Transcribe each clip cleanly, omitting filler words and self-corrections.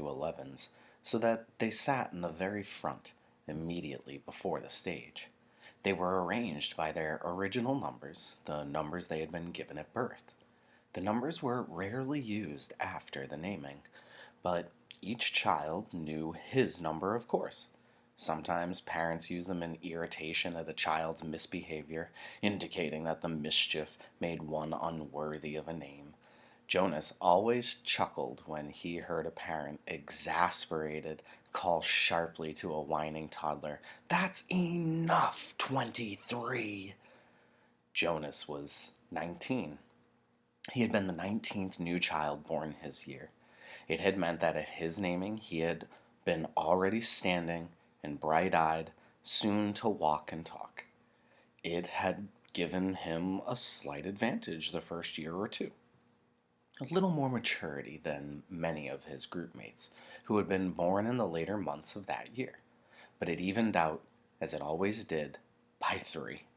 new 11s so that they sat in the very front, immediately before the stage. They were arranged by their original numbers, the numbers they had been given at birth. The numbers were rarely used after the naming, but each child knew his number, of course. Sometimes parents use them in irritation at a child's misbehavior, indicating that the mischief made one unworthy of a name. Jonas always chuckled when he heard a parent, exasperated, call sharply to a whining toddler, "That's enough, 23!" Jonas was 19. He had been the 19th new child born his year. It had meant that at his naming he had been already standing and bright-eyed, soon to walk and talk. It had given him a slight advantage the first year or two. A little more maturity than many of his group mates, who had been born in the later months of that year. But it evened out, as it always did, by 3.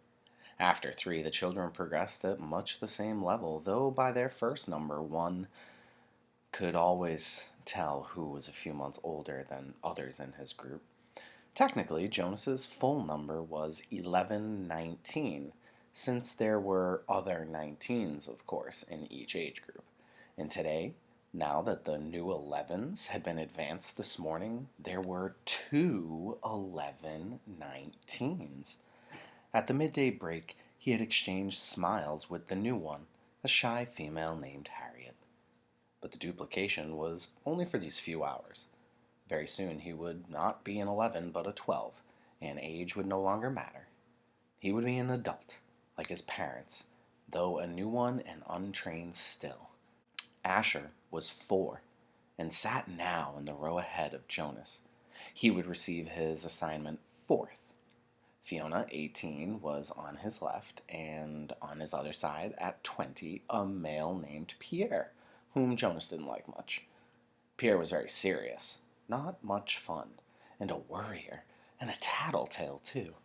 After 3, the children progressed at much the same level, though by their first number, one could always tell who was a few months older than others in his group. Technically, Jonas's full number was 1119, since there were other 19s, of course, in each age group. And today, now that the new 11s had been advanced this morning, there were 2 1119s. At the midday break, he had exchanged smiles with the new one, a shy female named Harriet. But the duplication was only for these few hours. Very soon he would not be an 11 but a 12, and age would no longer matter. He would be an adult, like his parents, though a new one and untrained still. Asher was 4, and sat now in the row ahead of Jonas. He would receive his assignment 4th. Fiona, 18, was on his left, and on his other side, at 20, a male named Pierre, whom Jonas didn't like much. Pierre was very serious, not much fun, and a worrier, and a tattletale, too.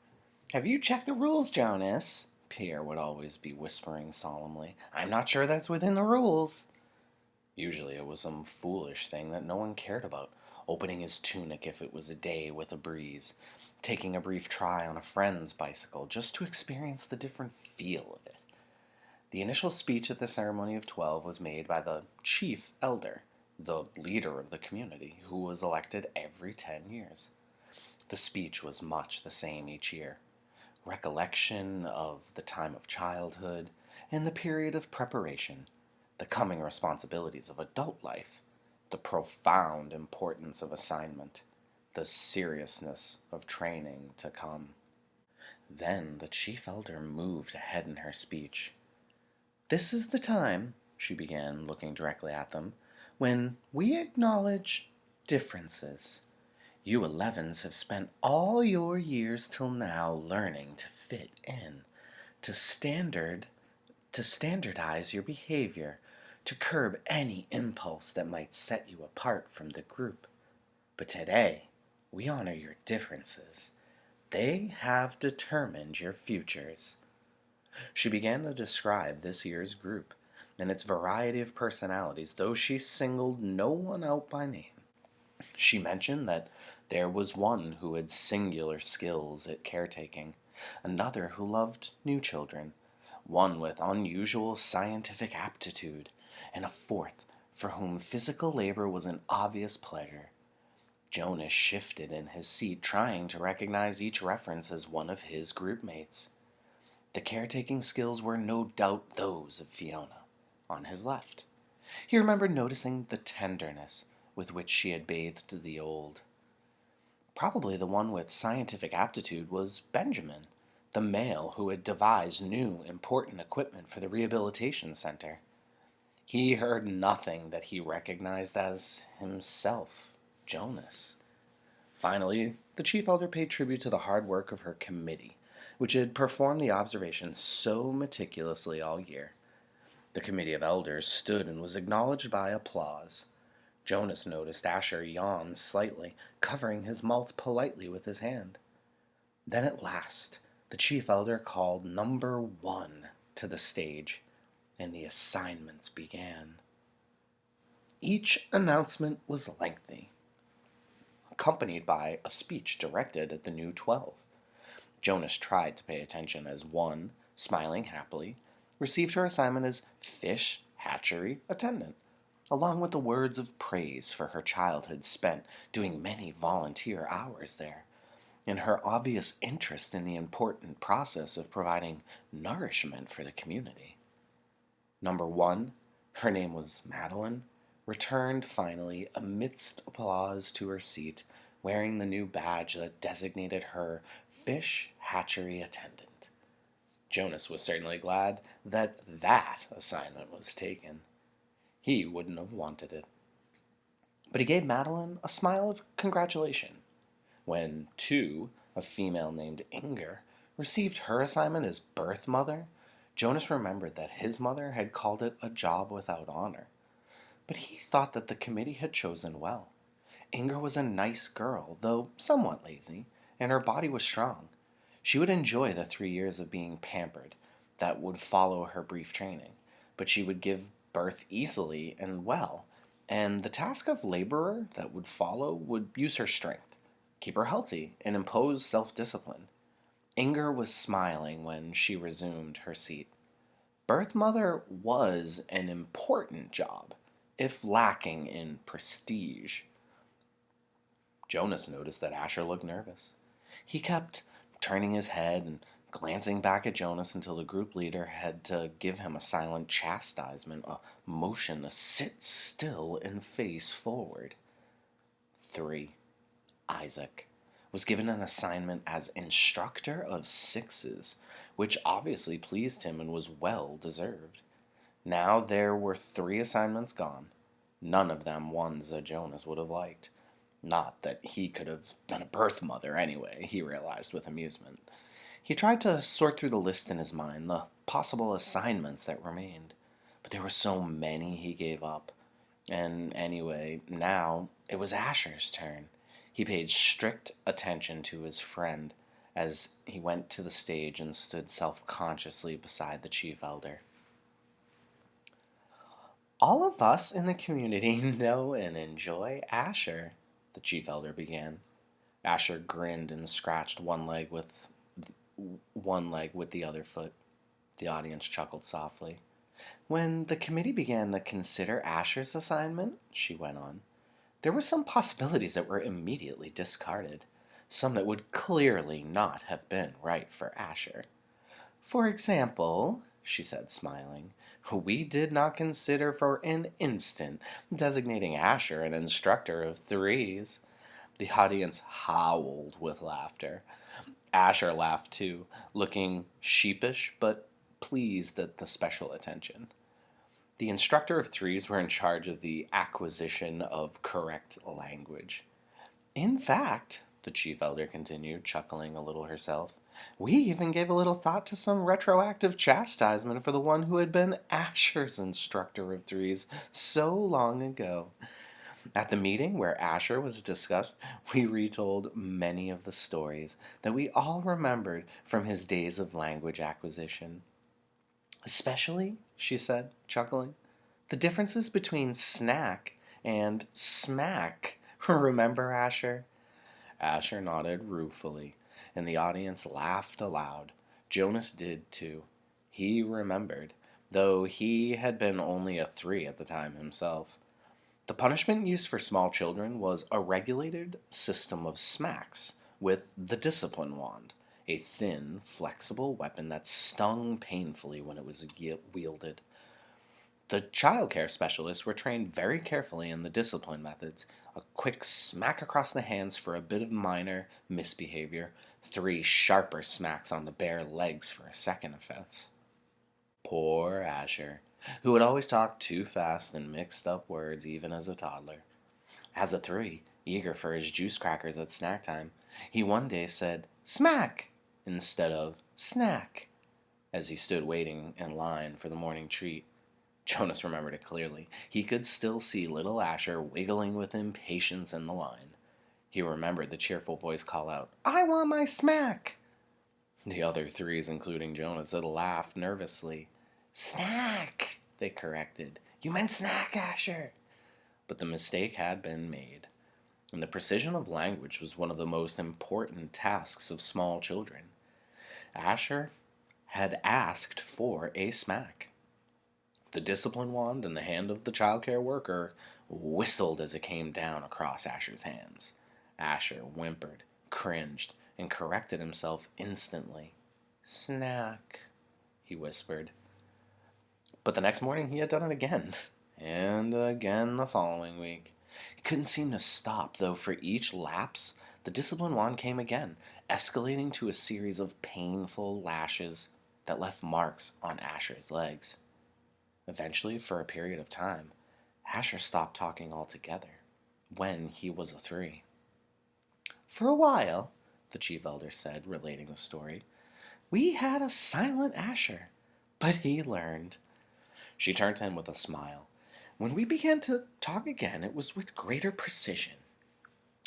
"Have you checked the rules, Jonas?" Pierre would always be whispering solemnly. "I'm not sure that's within the rules." Usually it was some foolish thing that no one cared about, opening his tunic if it was a day with a breeze, taking a brief try on a friend's bicycle just to experience the different feel of it. The initial speech at the ceremony of 12 was made by the chief elder, the leader of the community, who was elected every 10 years. The speech was much the same each year. Recollection of the time of childhood and the period of preparation, the coming responsibilities of adult life, the profound importance of assignment, the seriousness of training to come. Then the chief elder moved ahead in her speech. "This is the time," she began, looking directly at them, "when we acknowledge differences. You 11s have spent all your years till now learning to fit in, to standardize your behavior, to curb any impulse that might set you apart from the group. But today, we honor your differences. They have determined your futures." She began to describe this year's group and its variety of personalities, though she singled no one out by name. She mentioned that there was one who had singular skills at caretaking, another who loved new children, one with unusual scientific aptitude, and a fourth for whom physical labor was an obvious pleasure. Jonas shifted in his seat, trying to recognize each reference as one of his group mates. The caretaking skills were no doubt those of Fiona, on his left. He remembered noticing the tenderness with which she had bathed the old. Probably the one with scientific aptitude was Benjamin, the male who had devised new, important equipment for the rehabilitation center. He heard nothing that he recognized as himself, Jonas. Finally, the chief elder paid tribute to the hard work of her committee, which had performed the observation so meticulously all year. The committee of elders stood and was acknowledged by applause. Jonas noticed Asher yawn slightly, covering his mouth politely with his hand. Then at last, the chief elder called number 1 to the stage, and the assignments began. Each announcement was lengthy, accompanied by a speech directed at the new 12. Jonas tried to pay attention as one, smiling happily, received her assignment as fish hatchery attendant, along with the words of praise for her childhood spent doing many volunteer hours there, and her obvious interest in the important process of providing nourishment for the community. Number one, her name was Madeline, returned finally amidst applause to her seat, wearing the new badge that designated her fish hatchery attendant. Jonas was certainly glad that assignment was taken. He wouldn't have wanted it. But he gave Madeline a smile of congratulation when two, a female named Inger, received her assignment as birth mother. Jonas remembered that his mother had called it a job without honor, but he thought that the committee had chosen well. Inger was a nice girl, though somewhat lazy, and her body was strong. She would enjoy the 3 years of being pampered that would follow her brief training, but she would give birth easily and well, and the task of laborer that would follow would use her strength, keep her healthy, and impose self discipline. Inger was smiling when she resumed her seat. Birth mother was an important job, if lacking in prestige. Jonas noticed that Asher looked nervous. He kept turning his head and glancing back at Jonas until the group leader had to give him a silent chastisement, a motion to sit still and face forward. 3. Isaac was given an assignment as instructor of sixes, which obviously pleased him and was well deserved. Now there were 3 assignments gone, none of them ones that Jonas would have liked. Not that he could have been a birth mother anyway, he realized with amusement. He tried to sort through the list in his mind, the possible assignments that remained, but there were so many he gave up. And anyway, now it was Asher's turn. He paid strict attention to his friend as he went to the stage and stood self-consciously beside the chief elder. All of us in the community know and enjoy Asher, the chief elder began. Asher grinned and scratched one leg with the other foot. The audience chuckled softly. When the committee began to consider Asher's assignment, she went on, there were some possibilities that were immediately discarded, some that would clearly not have been right for Asher. For example, she said, smiling, we did not consider for an instant designating Asher an instructor of threes. The audience howled with laughter. Asher laughed too, looking sheepish but pleased at the special attention. The instructor of threes were in charge of the acquisition of correct language. In fact, the chief elder continued, chuckling a little herself, we even gave a little thought to some retroactive chastisement for the one who had been Asher's instructor of threes so long ago. At the meeting where Asher was discussed, we retold many of the stories that we all remembered from his days of language acquisition. Especially, she said, chuckling, the differences between snack and smack. Remember, Asher? Asher nodded ruefully, and the audience laughed aloud. Jonas did too. He remembered, though he had been only a 3 at the time himself. The punishment used for small children was a regulated system of smacks with the discipline wand, a thin, flexible weapon that stung painfully when it was wielded. The child care specialists were trained very carefully in the discipline methods. A quick smack across the hands for a bit of minor misbehavior, 3 sharper smacks on the bare legs for a second offense. Poor Asher, who had always talked too fast and mixed up words even as a toddler. As a 3, eager for his juice crackers at snack time, he one day said, smack, instead of snack, as he stood waiting in line for the morning treat. Jonas remembered it clearly. He could still see little Asher wiggling with impatience in the line. He remembered the cheerful voice call out, I want my smack! The other 3s, including Jonas, had laughed nervously. Snack, they corrected. You meant snack, Asher. But the mistake had been made, and the precision of language was one of the most important tasks of small children. Asher had asked for a smack. The discipline wand in the hand of the childcare worker whistled as it came down across Asher's hands. Asher whimpered, cringed, and corrected himself instantly. "Snack," he whispered. But the next morning he had done it again, and again the following week. He couldn't seem to stop, though for each lapse, the discipline wand came again, escalating to a series of painful lashes that left marks on Asher's legs. Eventually, for a period of time, Asher stopped talking altogether when he was a 3. "For a while," the chief elder said, relating the story, "we had a silent Asher, but he learned." She turned to him with a smile. "When we began to talk again, it was with greater precision.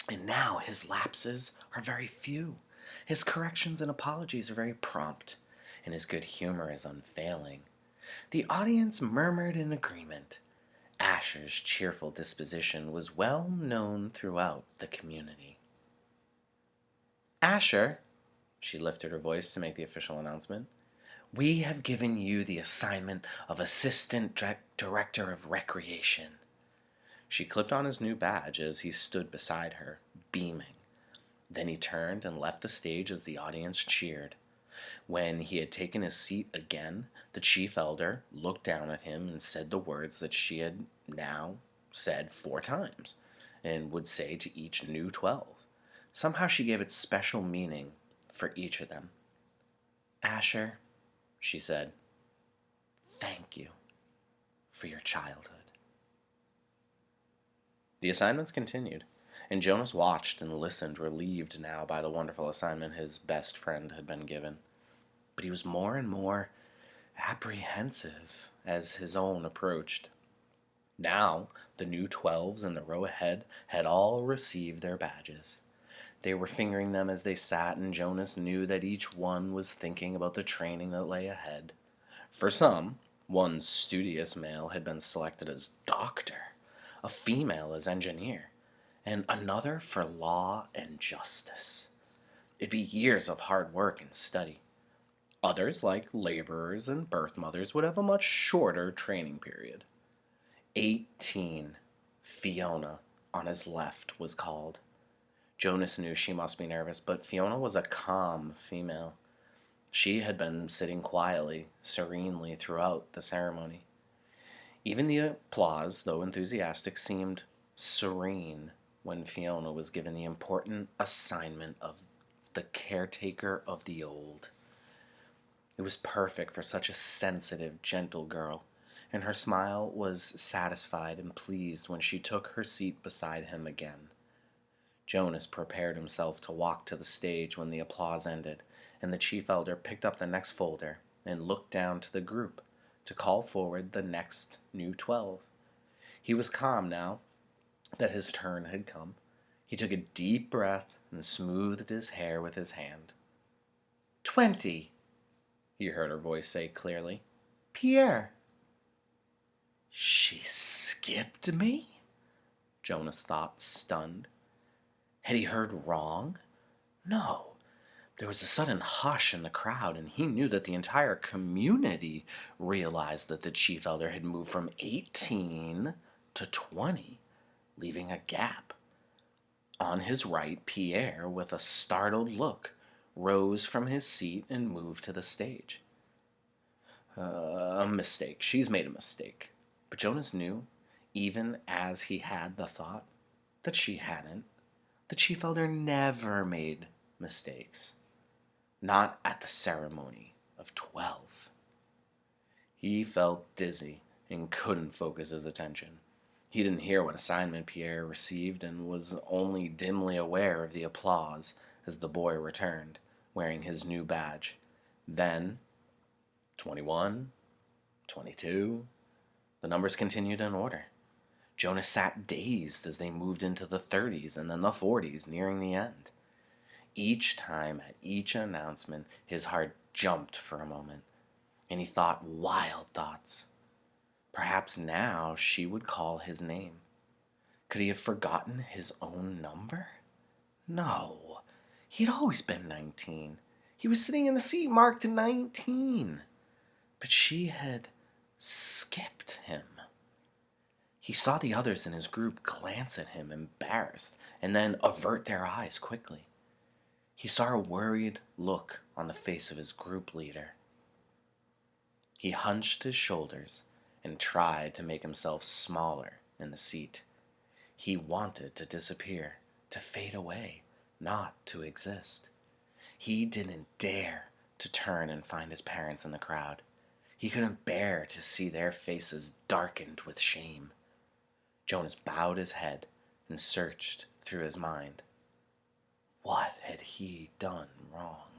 And now his lapses are very few. His corrections and apologies are very prompt, and his good humor is unfailing." The audience murmured in agreement. Asher's cheerful disposition was well known throughout the community. "Asher," she lifted her voice to make the official announcement, "we have given you the assignment of Assistant Director of Recreation." She clipped on his new badge as he stood beside her, beaming. Then he turned and left the stage as the audience cheered. When he had taken his seat again, the chief elder looked down at him and said the words that she had now said 4 times, and would say to each new 12. Somehow she gave it special meaning for each of them. "Asher," she said, "thank you for your childhood." The assignments continued, and Jonas watched and listened, relieved now by the wonderful assignment his best friend had been given. But he was more and more apprehensive as his own approached. Now, the new 12s in the row ahead had all received their badges. They were fingering them as they sat, and Jonas knew that each one was thinking about the training that lay ahead. For some, one studious male had been selected as doctor, a female as engineer, and another for law and justice. It'd be years of hard work and study. Others, like laborers and birth mothers, would have a much shorter training period. 18, Fiona, on his left, was called. Jonas knew she must be nervous, but Fiona was a calm female. She had been sitting quietly, serenely throughout the ceremony. Even the applause, though enthusiastic, seemed serene when Fiona was given the important assignment of the caretaker of the old. It was perfect for such a sensitive, gentle girl, and her smile was satisfied and pleased when she took her seat beside him again. Jonas prepared himself to walk to the stage when the applause ended, and the chief elder picked up the next folder and looked down to the group to call forward the next new 12. He was calm now that his turn had come. He took a deep breath and smoothed his hair with his hand. 20, he heard her voice say clearly. "Pierre." "She skipped me?" Jonas thought, stunned. Had he heard wrong? No. There was a sudden hush in the crowd, and he knew that the entire community realized that the chief elder had moved from 18 to 20, leaving a gap. On his right, Pierre, with a startled look, rose from his seat and moved to the stage. A mistake. She's made a mistake. But Jonas knew, even as he had the thought, that she hadn't. The chief elder never made mistakes. Not at the ceremony of 12. He felt dizzy and couldn't focus his attention. He didn't hear what assignment Pierre received and was only dimly aware of the applause as the boy returned, wearing his new badge. Then, 21, 22, the numbers continued in order. Jonas sat dazed as they moved into the 30s and then the 40s, nearing the end. Each time, at each announcement, his heart jumped for a moment, and he thought wild thoughts. Perhaps now she would call his name. Could he have forgotten his own number? No. He'd always been 19. He was sitting in the seat marked 19. But she had skipped him. He saw the others in his group glance at him, embarrassed, and then avert their eyes quickly. He saw a worried look on the face of his group leader. He hunched his shoulders and tried to make himself smaller in the seat. He wanted to disappear, to fade away, not to exist. He didn't dare to turn and find his parents in the crowd. He couldn't bear to see their faces darkened with shame. Jonas bowed his head and searched through his mind. What had he done wrong?